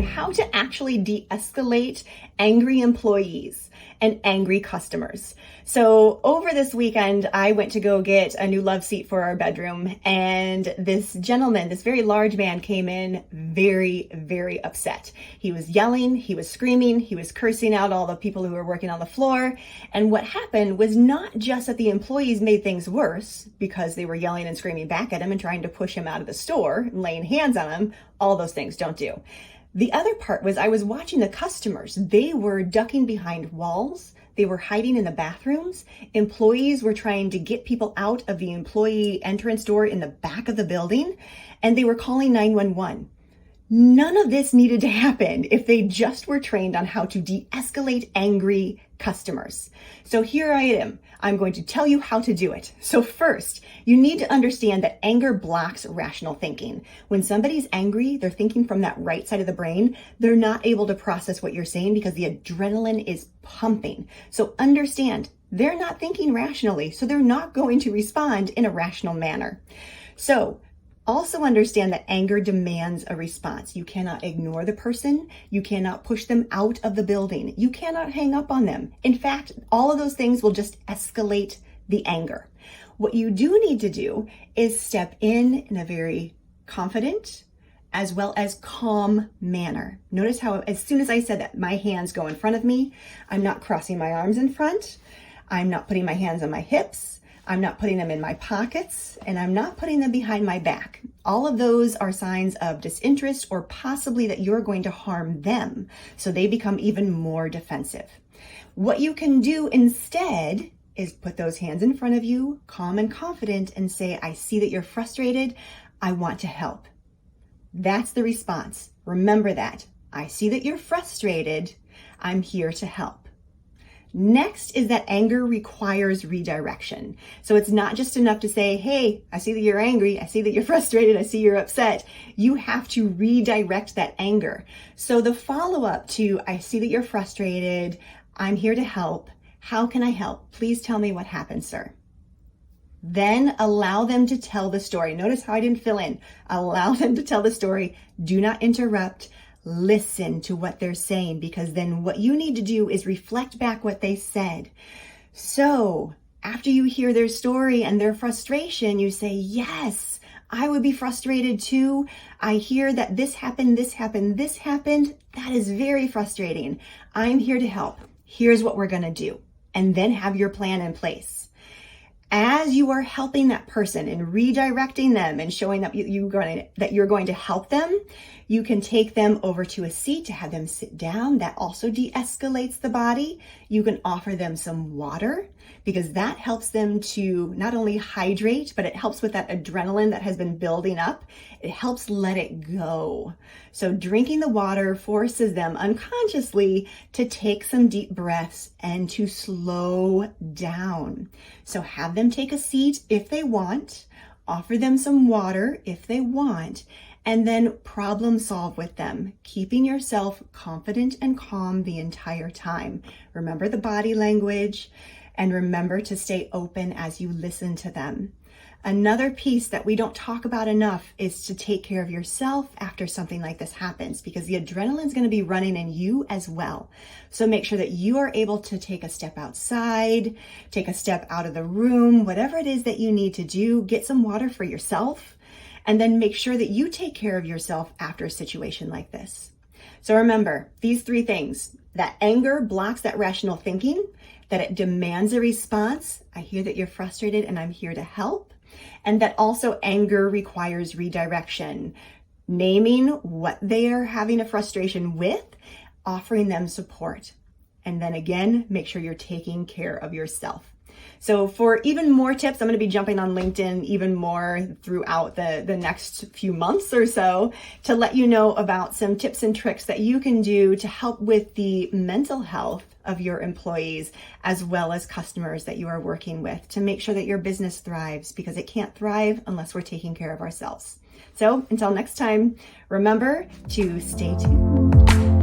how to actually de-escalate angry employees and angry customers. So over this weekend, I went to go get a new love seat for our bedroom, and this gentleman, this very large man, came in very, very upset. He was yelling, he was screaming, he was cursing out all the people who were working on the floor. And what happened was not just that the employees made things worse because they were yelling and screaming back at him and trying to push him out of the store and laying hands on him. All those things don't do. The other part was I was watching the customers. They were ducking behind walls. They were hiding in the bathrooms. Employees were trying to get people out of the employee entrance door in the back of the building, and they were calling 911. None of this needed to happen if they just were trained on how to de-escalate angry customers. So here I am. I'm going to tell you how to do it. So first, you need to understand that anger blocks rational thinking. When somebody's angry, they're thinking from that right side of the brain. They're not able to process what you're saying because the adrenaline is pumping. So understand, they're not thinking rationally, so they're not going to respond in a rational manner. So also understand that anger demands a response. You cannot ignore the person. You cannot push them out of the building. You cannot hang up on them. In fact, all of those things will just escalate the anger. What you do need to do is step in a very confident as well as calm manner. Notice how as soon as I said that, my hands go in front of me. I'm not crossing my arms in front. I'm not putting my hands on my hips. I'm not putting them in my pockets, and I'm not putting them behind my back. All of those are signs of disinterest or possibly that you're going to harm them, so they become even more defensive. What you can do instead is put those hands in front of you, calm and confident, and say, I see that you're frustrated. I want to help. That's the response. Remember that. I see that you're frustrated. I'm here to help. Next is that anger requires redirection. So it's not just enough to say, hey, I see that you're angry. I see that you're frustrated. I see you're upset. You have to redirect that anger. So the follow-up to, I see that you're frustrated. I'm here to help. How can I help? Please tell me what happened, sir. Then allow them to tell the story. Notice how I didn't fill in. Allow them to tell the story. Do not interrupt. Listen to what they're saying, because then what you need to do is reflect back what they said. So after you hear their story and their frustration, you say, yes, I would be frustrated too. I hear that this happened, this happened, this happened. That is very frustrating. I'm here to help. Here's what we're going to do. And then have your plan in place. As you are helping that person and redirecting them and showing up that you're going to help them, you can take them over to a seat to have them sit down. That also de-escalates the body. You can offer them some water because that helps them to not only hydrate, but it helps with that adrenaline that has been building up. It helps let it go. So drinking the water forces them unconsciously to take some deep breaths and to slow down. So have them take a seat if they want, offer them some water if they want, and then problem solve with them, keeping yourself confident and calm the entire time. Remember the body language, and remember to stay open as you listen to them. Another piece that we don't talk about enough is to take care of yourself after something like this happens, because the adrenaline is going to be running in you as well. So make sure that you are able to take a step outside, take a step out of the room, whatever it is that you need to do, get some water for yourself. And then make sure that you take care of yourself after a situation like this. So remember, these three things: that anger blocks that rational thinking, that it demands a response. I hear that you're frustrated and I'm here to help. And that also anger requires redirection, naming what they are having a frustration with, offering them support. And then again, make sure you're taking care of yourself. So for even more tips, I'm going to be jumping on LinkedIn even more throughout the next few months or so to let you know about some tips and tricks that you can do to help with the mental health of your employees as well as customers that you are working with to make sure that your business thrives, because it can't thrive unless we're taking care of ourselves. So until next time, remember to stay tuned.